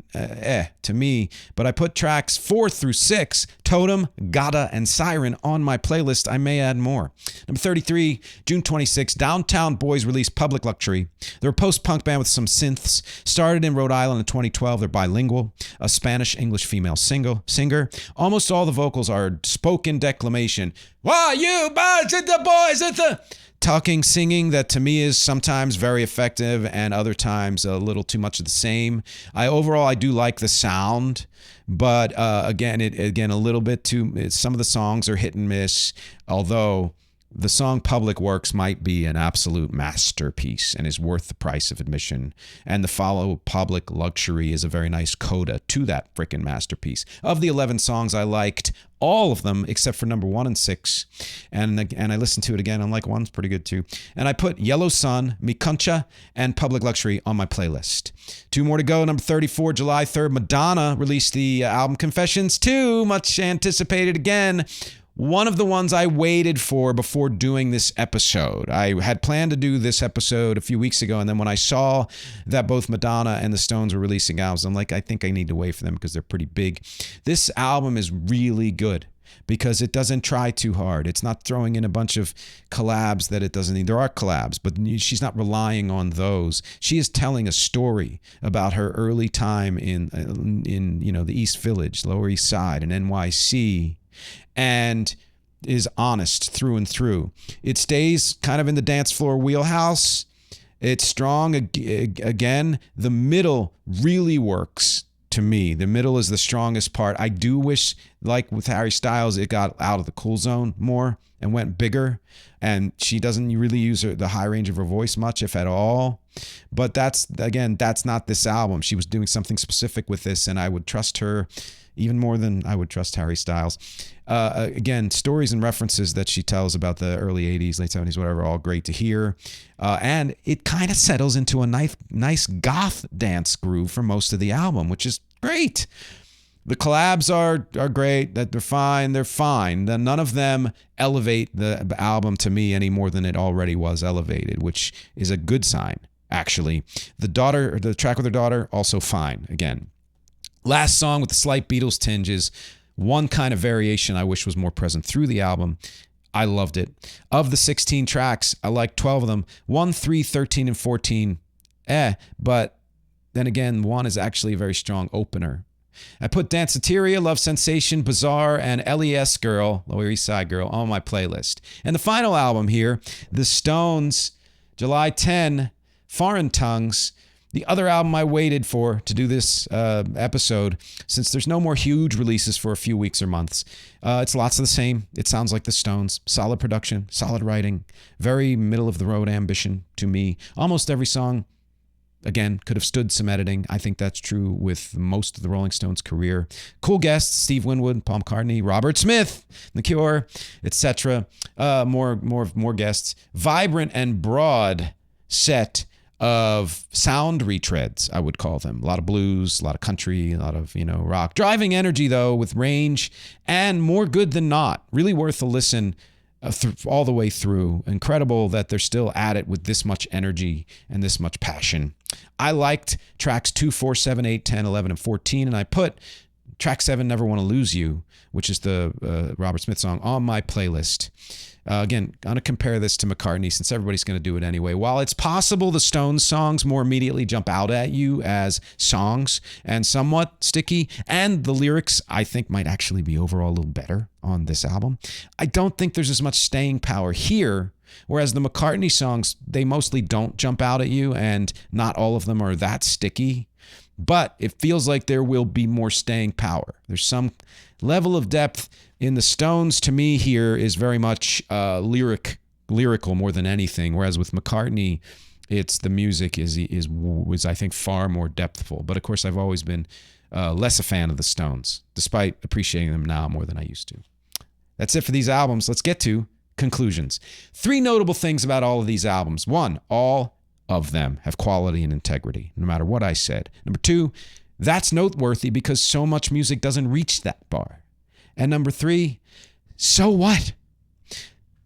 [SPEAKER 1] to me. But I put tracks 4 through 6, Totem, Gada, and Siren on my playlist. I may add more. Number 33, June 26, Downtown Boys released Public Luxury. They're a post-punk band with some synths. Started in Rhode Island in 2012. They're bilingual. A Spanish-English female singer. Almost all the vocals are spoken declamation. Why you boys at the boys at the... Talking, singing that to me is sometimes very effective and other times a little too much of the same. Overall, I do like the sound, but again, a little bit too. Some of the songs are hit and miss. Although the song Public Works might be an absolute masterpiece and is worth the price of admission. And the follow, Public Luxury, is a very nice coda to that freaking masterpiece. Of the 11 songs, I liked all of them except for number 1 and 6. And I listened to it again. I'm like, 1's pretty good too. And I put Yellow Sun, Mi Concha, and Public Luxury on my playlist. 2 more to go. Number 34, July 3rd, Madonna released the album Confessions 2, much anticipated again. One of the ones I waited for before doing this episode. I had planned to do this episode a few weeks ago, and then when I saw that both Madonna and the Stones were releasing albums, I'm like, I think I need to wait for them because they're pretty big. This album is really good because it doesn't try too hard. It's not throwing in a bunch of collabs that it doesn't need. There are collabs, but she's not relying on those. She is telling a story about her early time in the East Village, Lower East Side, and NYC, and is honest through and through. It stays kind of in the dance floor wheelhouse. It's strong. Again, the middle really works to me. The middle is the strongest part. I do wish, like with Harry Styles, it got out of the cool zone more and went bigger. And she doesn't really use the high range of her voice much, if at all. But that's not this album. She was doing something specific with this, and I would trust her even more than I would trust Harry Styles. Again, stories and references that she tells about the early 80s, late 70s, whatever, all great to hear. And it kind of settles into a nice goth dance groove for most of the album, which is great. The collabs are great. That they're fine. They're fine. None of them elevate the album to me any more than it already was elevated, which is a good sign, actually. The track with her daughter, also fine, again. Last song with the slight Beatles tinges. One kind of variation I wish was more present through the album. I loved it. Of the 16 tracks, I liked 12 of them. 1, 3, 13, and 14, but then again, 1 is actually a very strong opener. I put Danceteria, Love Sensation, Bizarre, and LES Girl, Lower East Side Girl, on my playlist. And the final album here, The Stones, July 10, Foreign Tongues. The other album I waited for to do this episode, since there's no more huge releases for a few weeks or months. It's lots of the same. It sounds like the Stones. Solid production, solid writing, very middle-of-the-road ambition to me. Almost every song, again, could have stood some editing. I think that's true with most of the Rolling Stones' career. Cool guests, Steve Winwood, Paul McCartney, Robert Smith, The Cure, etc. More guests. Vibrant and broad set of sound retreads, I would call them. A lot of blues, a lot of country, a lot of, rock. Driving energy, though, with range, and more good than not. Really worth a listen all the way through. Incredible that they're still at it with this much energy and this much passion. I liked tracks 2, 4, 7, 8, 10, 11, and 14, and I put track 7, Never Want to Lose You, which is the Robert Smith song, on my playlist. Again, I'm going to compare this to McCartney since everybody's going to do it anyway. While it's possible the Stones songs more immediately jump out at you as songs and somewhat sticky, and the lyrics I think might actually be overall a little better on this album, I don't think there's as much staying power here. Whereas the McCartney songs, they mostly don't jump out at you, and not all of them are that sticky. But it feels like there will be more staying power. There's some level of depth in the Stones. To me, here is very much lyrical more than anything. Whereas with McCartney, it's the music is I think far more depthful. But of course, I've always been less a fan of the Stones, despite appreciating them now more than I used to. That's it for these albums. Let's get to conclusions. 3 notable things about all of these albums. 1, all of them have quality and integrity, no matter what I said. Number 2, that's noteworthy because so much music doesn't reach that bar. And number 3, so what?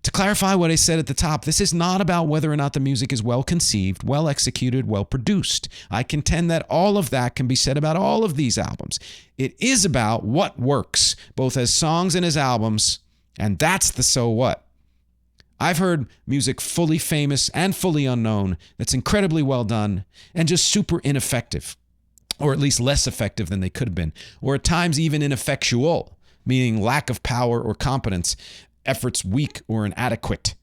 [SPEAKER 1] To clarify what I said at the top, this is not about whether or not the music is well conceived, well executed, well produced. I contend that all of that can be said about all of these albums. It is about what works, both as songs and as albums, and that's the so what. I've heard music fully famous and fully unknown that's incredibly well done and just super ineffective, or at least less effective than they could have been, or at times even ineffectual, meaning lack of power or competence, efforts weak or inadequate,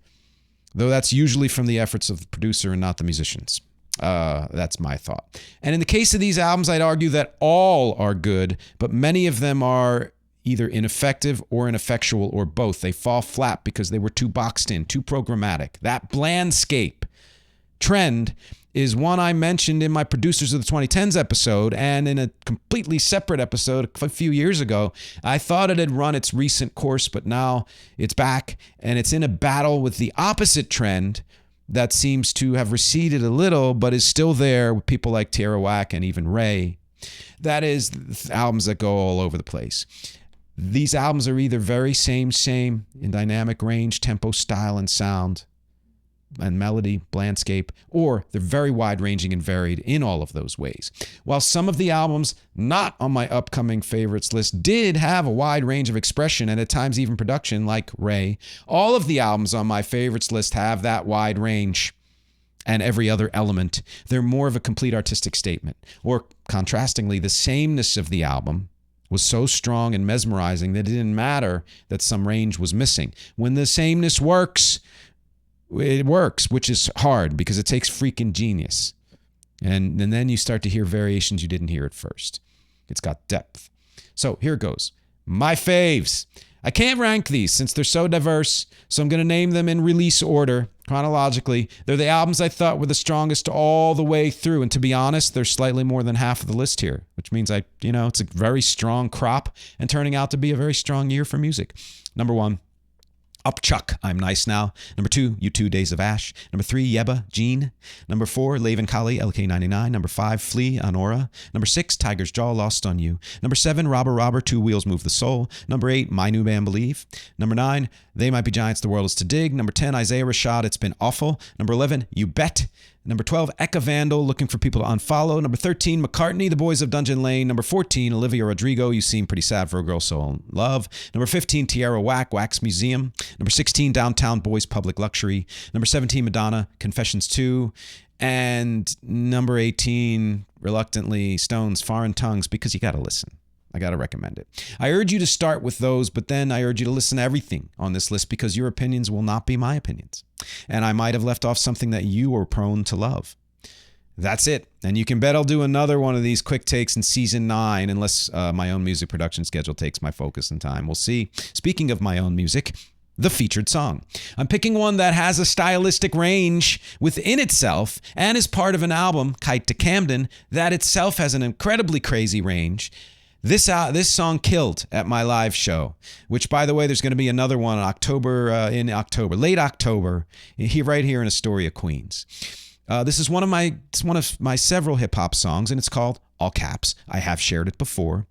[SPEAKER 1] though that's usually from the efforts of the producer and not the musicians. That's my thought. And in the case of these albums, I'd argue that all are good, but many of them are either ineffective or ineffectual or both. They fall flat because they were too boxed in, too programmatic. That BLANDSCAPE trend is one I mentioned in my Producers of the 2010s episode, and in a completely separate episode a few years ago. I thought it had run its recent course, but now it's back, and it's in a battle with the opposite trend that seems to have receded a little, but is still there with people like Tierra Whack and even Ray. That is albums that go all over the place. These albums are either very same in dynamic range, tempo, style, and sound, and melody, BLANDSCAPE, or they're very wide-ranging and varied in all of those ways. While some of the albums not on my upcoming favorites list did have a wide range of expression and at times even production, like Ray, all of the albums on my favorites list have that wide range and every other element. They're more of a complete artistic statement. Or, contrastingly, the sameness of the album was so strong and mesmerizing that it didn't matter that some range was missing. When the sameness works, it works, which is hard because it takes freaking genius. And then you start to hear variations you didn't hear at first. It's got depth. So here it goes. My faves. I can't rank these since they're so diverse, so I'm going to name them in release order, chronologically. They're the albums I thought were the strongest all the way through. And to be honest, they're slightly more than half of the list here, which means it's a very strong crop and turning out to be a very strong year for music. Number 1. Upchuck, I'm Nice Now. Number 2, U2, Days of Ash. Number 3, Yebba, Gene. Number 4, Laven Kali, LK99. Number 5, Flea, Honora. Number 6, Tiger's Jaw, Lost on You. Number 7, Robber, Two Wheels Move the Soul. Number 8, My New Band Believe. Number 9, They Might Be Giants, The World Is to Dig. Number 10, Isaiah Rashad, It's Been Awful. Number 11, You Bet. Number 12, Eka Vandal, Looking for People to Unfollow. Number 13, McCartney, The Boys of Dungeon Lane. Number 14, Olivia Rodrigo, You Seem Pretty Sad for a Girl So in Love. Number 15, Tierra Whack, Wax Museum. Number 16, Downtown Boys, Public Luxury. Number 17, Madonna, Confessions 2. And number 18, reluctantly, Stones, Foreign Tongues, because you got to listen. I got to recommend it. I urge you to start with those, but then I urge you to listen to everything on this list because your opinions will not be my opinions. And I might have left off something that you are prone to love. That's it. And you can bet I'll do another one of these quick takes in season 9, unless my own music production schedule takes my focus and time. We'll see. Speaking of my own music, the featured song. I'm picking one that has a stylistic range within itself and is part of an album, Kite to Camden, that itself has an incredibly crazy range. This song killed at my live show, which, by the way, there's going to be another one in late October, right here in Astoria, Queens. This is one of my several hip hop songs, and it's called All Caps. I have shared it before.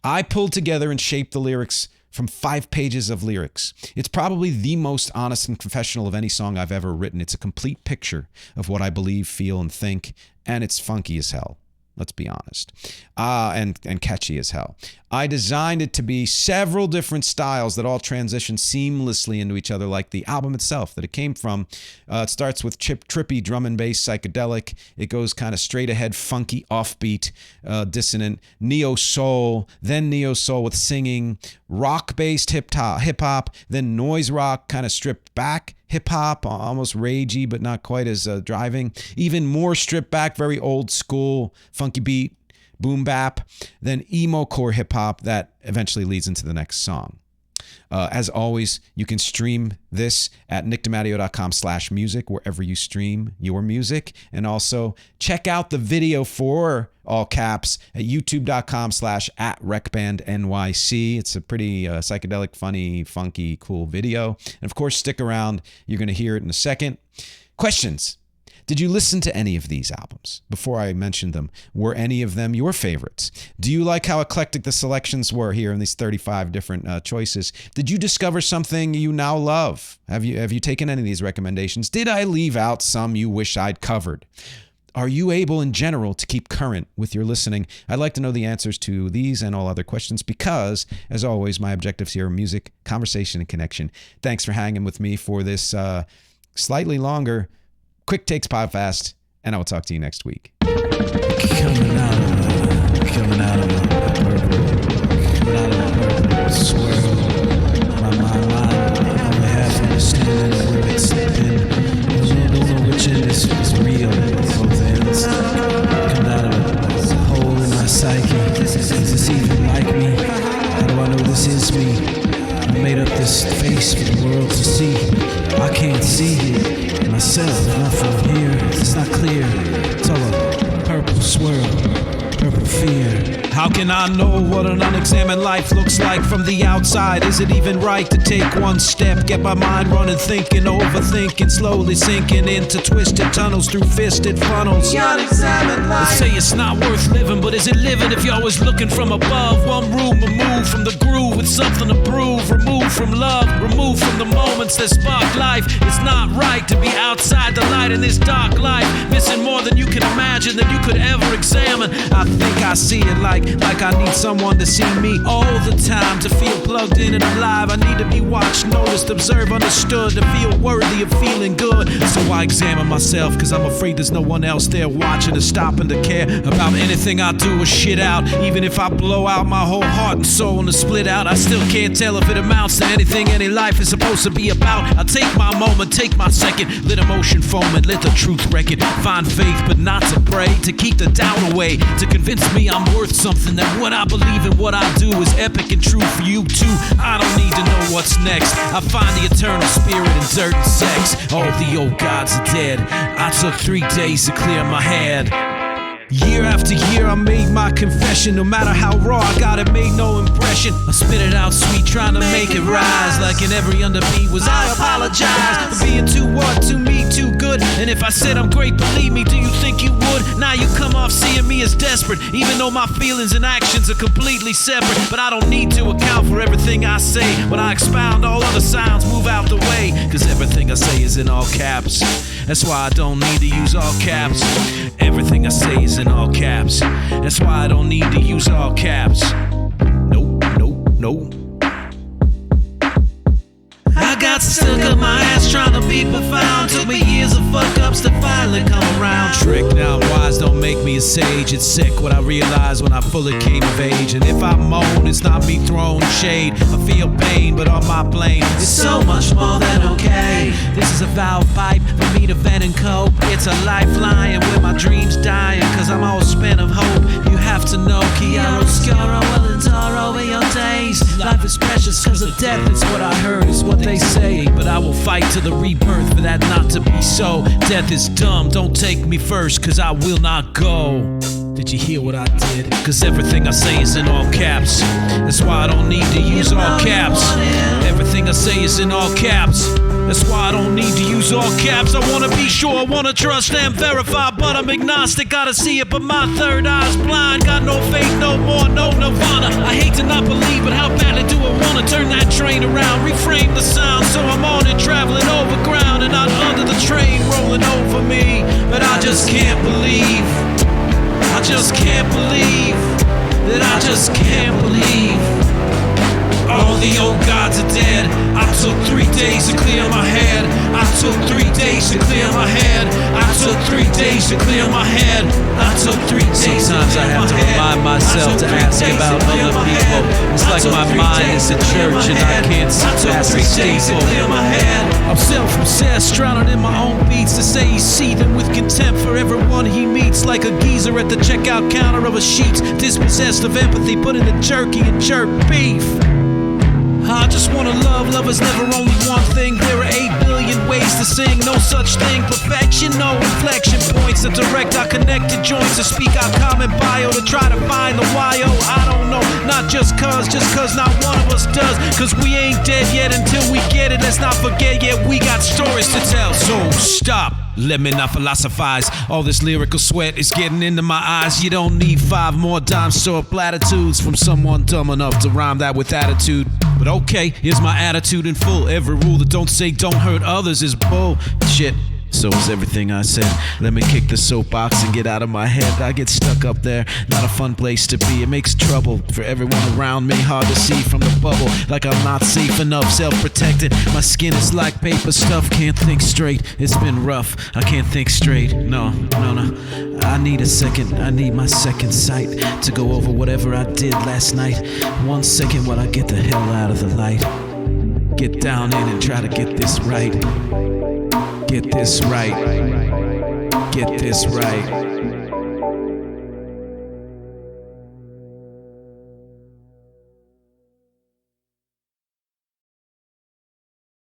[SPEAKER 1] I pulled together and shaped the lyrics from 5 pages of lyrics. It's probably the most honest and confessional of any song I've ever written. It's a complete picture of what I believe, feel, and think, and it's funky as hell. Let's be honest, and catchy as hell. I designed it to be several different styles that all transition seamlessly into each other, like the album itself that it came from. It starts with trippy drum and bass psychedelic. It goes kind of straight ahead, funky, offbeat, dissonant, neo soul, then neo soul with singing, rock-based hip hop, then noise rock, kind of stripped back hip hop, almost ragey, but not quite as driving. Even more stripped back, very old school, funky beat, boom bap, then emo core hip hop that eventually leads into the next song. As always, you can stream this at nickdimatteo.com/music, wherever you stream your music. And also check out the video for All Caps at youtube.com/@recbandnyc. It's a pretty psychedelic, funny, funky, cool video. And of course, stick around. You're going to hear it in a second. Questions? Did you listen to any of these albums? Before I mentioned them, were any of them your favorites? Do you like how eclectic the selections were here in these 35 different choices? Did you discover something you now love? Have you taken any of these recommendations? Did I leave out some you wish I'd covered? Are you able in general to keep current with your listening? I'd like to know the answers to these and all other questions because, as always, my objectives here are music, conversation, and connection. Thanks for hanging with me for this slightly longer Quick Takes PODFAST, and I will talk to you next week.
[SPEAKER 2] Coming out of the swirl. My only half understanding where it's slipping. I don't know which end is real, both ends. Coming out of a hole in my psyche. Is this even like me? How do I know this this is me. I made up this face for the world to see. I can't see it myself, nothing here. It's not clear. It's all a purple swirl, purple fear.
[SPEAKER 3] How can I know what an unexamined life looks like from the outside? Is it even right to take one step? Get my mind running, thinking, overthinking, slowly sinking into twisted tunnels through fisted funnels. The unexamined life. They say it's not worth living, but is it living if you're always looking from above? One room removed from the groove with something to prove. Removed from love, removed from the moments that spark life. It's not right to be outside the light in this dark life, missing more than you can imagine, than you could ever examine. I think I see it like I need someone to see me all the time, to feel plugged in and alive. I need to be watched, noticed, observed, understood, to feel worthy of feeling good. So I examine myself, cause I'm afraid there's no one else there watching or stopping to care about anything I do or shit out. Even if I blow out my whole heart and soul and split out, I still can't tell if it amounts to anything any life is supposed to be about. I take my moment, take my second, let emotion foam and let the truth wreck it. Find faith but not to pray, to keep the doubt away, to convince me I'm worth something, that what I believe and what I do is epic and true for you too. I don't need to know what's next. I find the eternal spirit in dirt and sex. All the old gods are dead. I took 3 days to clear my head. Year after year I made my confession. No matter how raw I got it, made no impression. I spit it out sweet, trying to make it rise. Like in every underbeat was I apologize for being too what, too me, too good. And if I said I'm great, believe me, do you think you would? Now you come off seeing me as desperate, even though my feelings and actions are completely separate. But I don't need to account for everything I say. When I expound, all other sounds move out the way, cause everything I say is in all caps. That's why I don't need to use all caps. Everything I say is in all caps. That's why I don't need to use all caps. Nope, nope, nope. I got stuck up my ass trying to be profound. Took me years of fuck ups to finally come around. Trick, now I'm wise, don't make me a sage. It's sick what I realized when I fully came of age. And if I moan, it's not me throwing shade. I feel pain, but on my plane, it's so much more than okay. This is a valve pipe for me to vent and cope. It's a lifeline where my dreams dying, cause I'm all spent of hope. You have to know, chiaroscuro will endure over your days. Life is precious cause of death, it's what I heard, is what they say. But I will fight to the rebirth for that not to be so. Death is dumb, don't take me first, cause I will not go. Did you hear what I did? Cause everything I say is in all caps. That's why I don't need to use all caps. Everything I say is in all caps. That's why I don't need to use all caps. I wanna be sure, I wanna trust and verify, but I'm agnostic, gotta see it, but my third eye's blind. Got no faith, no more, no nirvana. I hate to not believe, but how badly do I wanna turn that train around? Reframe the sound so I'm on it, traveling over ground and not under the train rolling over me. But I just can't believe, I just can't believe that I just can't believe all the old gods are dead. I took 3 days to clear my head. I took 3 days to clear my head. I took 3 days to clear my head. I took 3 days. Sometimes I have to remind myself to ask about other people. It's like my mind is a church and I can't sit past the steeple. I'm self-obsessed, drowning in my own beats. To say he's seething with contempt for everyone he meets, like a geezer at the checkout counter of a Sheetz, dispossessed of empathy, put in the jerky and jerk beef. I just wanna love, love is never only one thing. There are 8 billion ways to sing, no such thing. Perfection, no inflection points that direct our connected joints, to speak our common bio, to try to find the why-oh. I don't know, not just cause not one of us does. Cause we ain't dead yet until we get it. Let's not forget yet, we got stories to tell. So stop, let me not philosophize. All this lyrical sweat is getting into my eyes. You don't need 5 more dime store platitudes from someone dumb enough to rhyme that with attitude. But okay, here's my attitude in full. Every rule that don't say don't hurt others is bullshit. So is everything I said. Let me kick the soapbox and get out of my head. I get stuck up there, not a fun place to be. It makes trouble for everyone around me, hard to see from the bubble, like I'm not safe enough, self-protected. My skin is like paper stuff, can't think straight. It's been rough, I can't think straight. No. I need a second, I need my second sight to go over whatever I did last night. 1 second while I get the hell out of the light. Get down in and try to get this right. Get this right. Get this right.